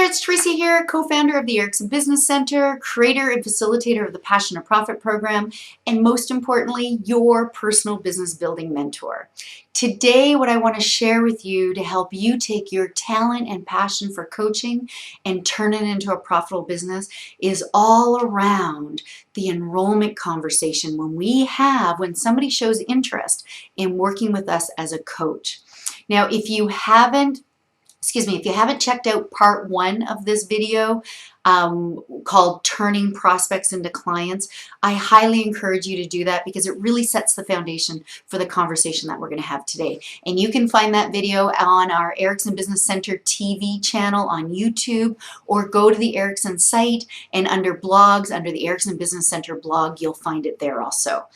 there, it's Teresia here, co-founder of the Erickson Business Center, creator and facilitator of the Passion to Profit program, and most importantly, your personal business building mentor. Today, what I want to share with you to help you take your talent and passion for coaching and turn it into a profitable business is all around the enrollment conversation when somebody shows interest in working with us as a coach. Now, if you haven't checked out part 1 of this video called Turning Prospects into Clients, I highly encourage you to do that because it really sets the foundation for the conversation that we're going to have today. And you can find that video on our Erickson Business Center TV channel on YouTube, or go to the Erickson site and under blogs, under the Erickson Business Center blog, you'll find it there also.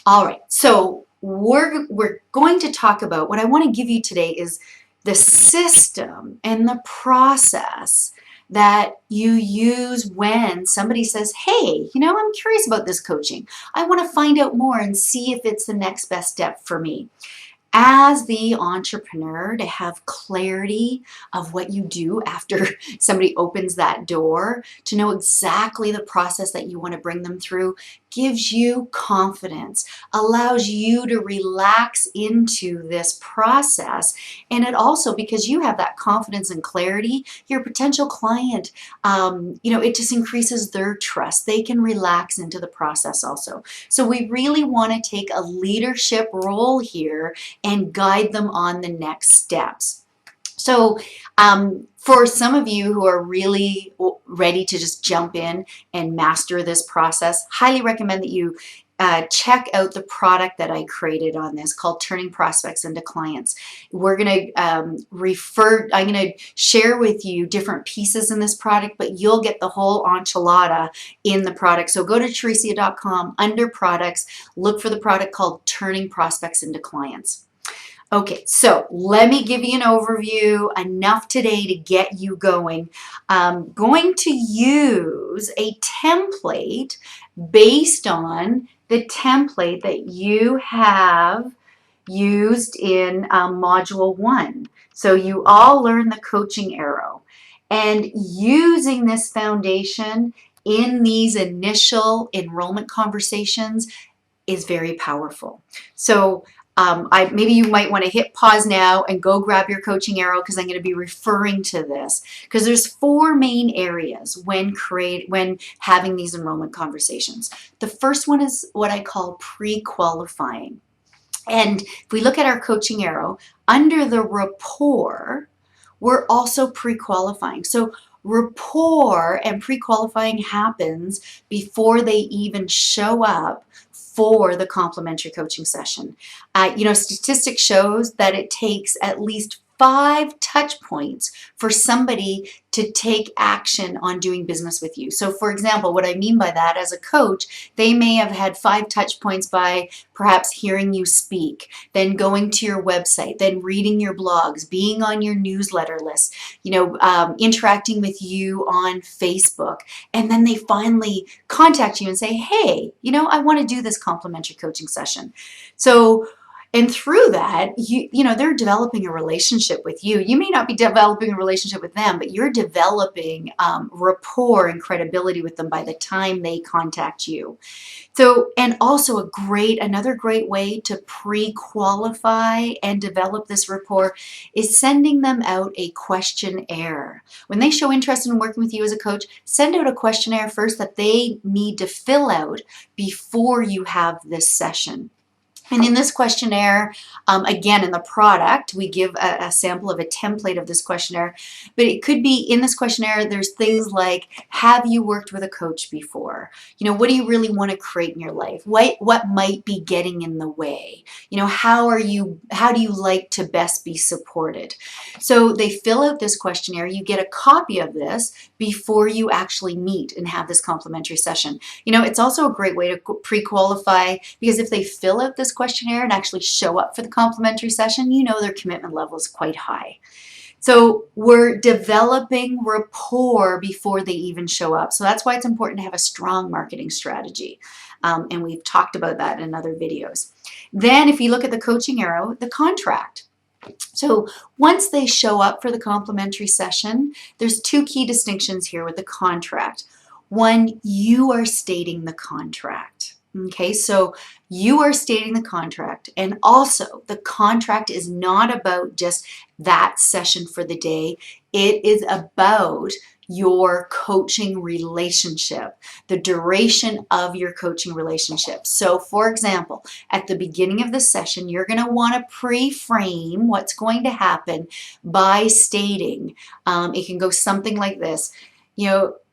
All right, so we're going to talk about, what I want to give you today is the system and the process that you use when somebody says, hey, I'm curious about this coaching. I want to find out more and see if it's the next best step for me. As the entrepreneur, to have clarity of what you do after somebody opens that door, to know exactly the process that you want to bring them through, gives you confidence, allows you to relax into this process. And it also, because you have that confidence and clarity, your potential client, it just increases their trust. They can relax into the process also. So we really want to take a leadership role here and guide them on the next steps. So for some of you who are really ready to just jump in and master this process, highly recommend that you check out the product that I created on this called Turning Prospects into Clients. We're going to I'm going to share with you different pieces in this product, but you'll get the whole enchilada in the product. So go to teresia.com, under products, look for the product called Turning Prospects into Clients. Okay, so let me give you an overview, enough today to get you going. I'm going to use a template based on the template that you have used in Module 1. So you all learned the coaching arrow. And using this foundation in these initial enrollment conversations is very powerful. So maybe you might want to hit pause now and go grab your coaching arrow, because I'm going to be referring to this, because there's 4 main areas when having these enrollment conversations. The first one is what I call pre-qualifying. And if we look at our coaching arrow, under the rapport, we're also pre-qualifying. So rapport and pre-qualifying happens before they even show up for the complimentary coaching session. Statistics shows that it takes at least 5 touch points for somebody to take action on doing business with you. So for example, what I mean by that, as a coach, they may have had 5 touch points by perhaps hearing you speak, then going to your website, then reading your blogs, being on your newsletter list, interacting with you on Facebook, and then they finally contact you and say, hey, I want to do this complimentary coaching session. So, and through that, they're developing a relationship with you. You may not be developing a relationship with them, but you're developing rapport and credibility with them by the time they contact you. So, and also another great way to pre-qualify and develop this rapport is sending them out a questionnaire. When they show interest in working with you as a coach, send out a questionnaire first that they need to fill out before you have this session. And in this questionnaire, again, in the product, we give a sample of a template of this questionnaire. But it could be, in this questionnaire, there's things like, have you worked with a coach before? What do you really want to create in your life? What might be getting in the way? How do you like to best be supported? So they fill out this questionnaire. You get a copy of this before you actually meet and have this complimentary session. It's also a great way to pre-qualify, because if they fill out this questionnaire and actually show up for the complimentary session, their commitment level is quite high. So we're developing rapport before they even show up. So that's why it's important to have a strong marketing strategy. And we've talked about that in other videos. Then if you look at the coaching arrow, the contract. So once they show up for the complimentary session, there's two key distinctions here with the contract. One, you are stating the contract. Okay, so you are stating the contract, and also the contract is not about just that session for the day. It is about your coaching relationship, the duration of your coaching relationship. So for example, at the beginning of the session, you're going to want to pre-frame what's going to happen by stating, it can go something like this,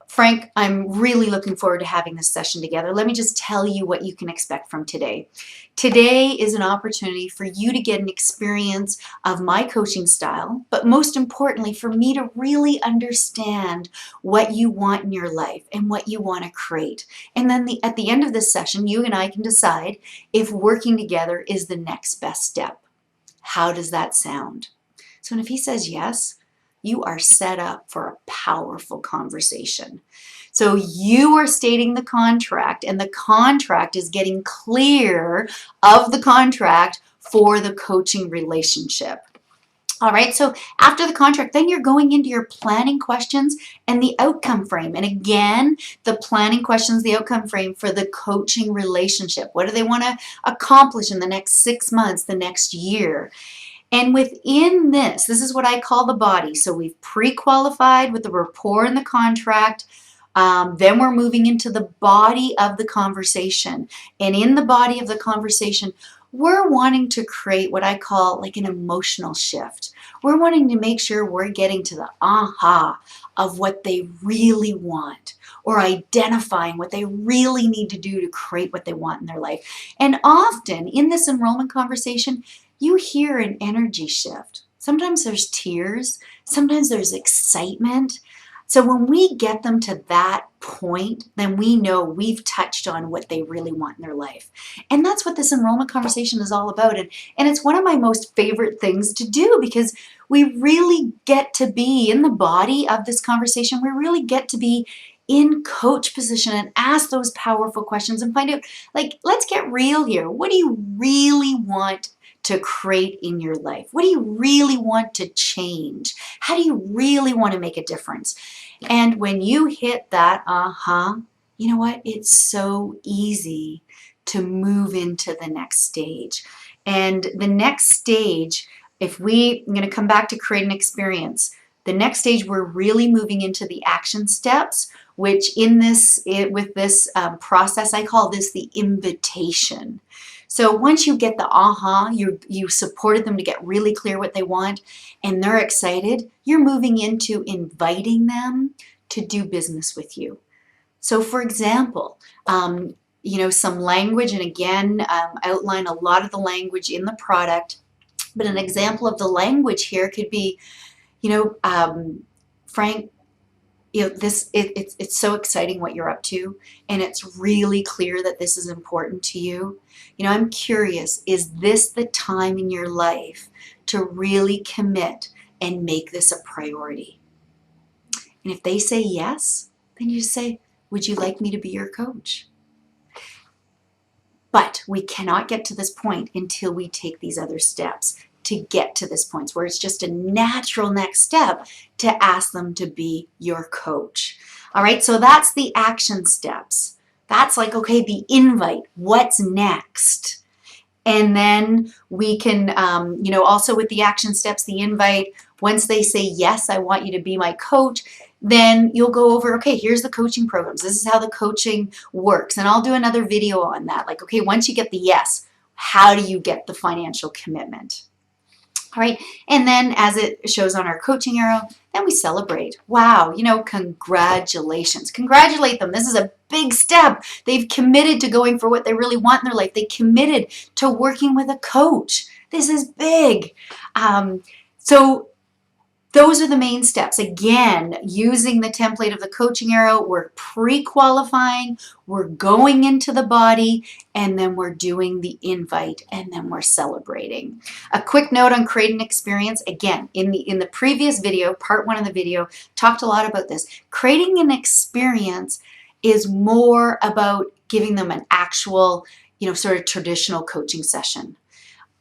Frank, I'm really looking forward to having this session together. Let me just tell you what you can expect from today. Today is an opportunity for you to get an experience of my coaching style, but most importantly, for me to really understand what you want in your life and what you want to create. And then at the end of this session, you and I can decide if working together is the next best step. How does that sound? So if he says yes, you are set up for a powerful conversation. So you are stating the contract, and the contract is getting clear of the contract for the coaching relationship. All right, so after the contract, then you're going into your planning questions and the outcome frame. And again, the planning questions, the outcome frame for the coaching relationship. What do they want to accomplish in the next 6 months, the next year? And within this is what I call the body. So we've pre-qualified with the rapport and the contract. Then we're moving into the body of the conversation. And in the body of the conversation, we're wanting to create what I call like an emotional shift. We're wanting to make sure we're getting to the aha of what they really want, or identifying what they really need to do to create what they want in their life. And often in this enrollment conversation, you hear an energy shift. Sometimes there's tears, sometimes there's excitement. So when we get them to that point, then we know we've touched on what they really want in their life. And that's what this enrollment conversation is all about. And it's one of my most favorite things to do, because we really get to be in the body of this conversation. We really get to be in coach position and ask those powerful questions and find out, like, let's get real here. What do you really want to create in your life? What do you really want to change? How do you really want to make a difference? And when you hit that, you know what? It's so easy to move into the next stage. And the next stage, I'm going to come back to create an experience. The next stage, we're really moving into the action steps, which with this process, I call this the invitation. So once you get the you supported them to get really clear what they want, and they're excited, you're moving into inviting them to do business with you. So for example, some language, and again, outline a lot of the language in the product, but an example of the language here could be, Frank, it's so exciting what you're up to, and it's really clear that this is important to you. I'm curious, is this the time in your life to really commit and make this a priority? And if they say yes, then you say, would you like me to be your coach? But we cannot get to this point until we take these other steps to get to this point where it's just a natural next step to ask them to be your coach. All right, so that's the action steps. That's like, okay, the invite, what's next? And then we can, also with the action steps, the invite, once they say, yes, I want you to be my coach, then you'll go over, okay, here's the coaching programs. This is how the coaching works. And I'll do another video on that. Like, okay, once you get the yes, how do you get the financial commitment? All right, and then as it shows on our coaching arrow, then we celebrate. Wow, congratulations. Congratulate them. This is a big step. They've committed to going for what they really want in their life. They committed to working with a coach. This is big. So those are the main steps. Again, using the template of the coaching arrow, we're pre-qualifying, we're going into the body, and then we're doing the invite, and then we're celebrating. A quick note on create an experience. Again, in the previous video, part 1 of the video, talked a lot about this. Creating an experience is more about giving them an actual, sort of traditional coaching session.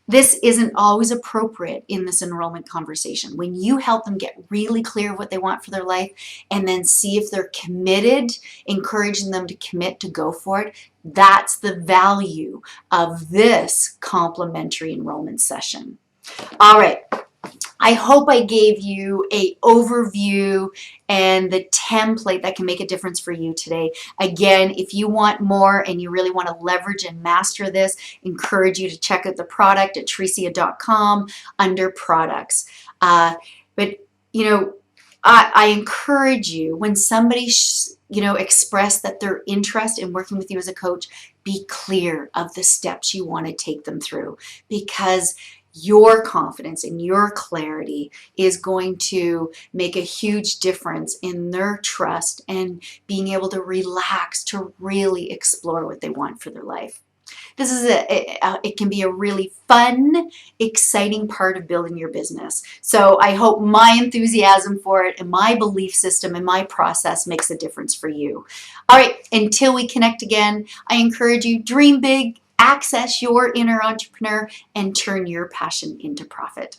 This isn't always appropriate in this enrollment conversation. When you help them get really clear what they want for their life and then see if they're committed, encouraging them to commit to go for it, that's the value of this complimentary enrollment session. All right. I hope I gave you an overview and the template that can make a difference for you today. Again, if you want more and you really want to leverage and master this, encourage you to check out the product at teresia.com under products. But, you know, I encourage you when somebody, express that they're interested in working with you as a coach, be clear of the steps you want to take them through, because your confidence and your clarity is going to make a huge difference in their trust and being able to relax to really explore what they want for their life. This is it can be a really fun, exciting part of building your business. So I hope my enthusiasm for it and my belief system and my process makes a difference for you. All right, until we connect again, I encourage you, dream big, access your inner entrepreneur, and turn your passion into profit.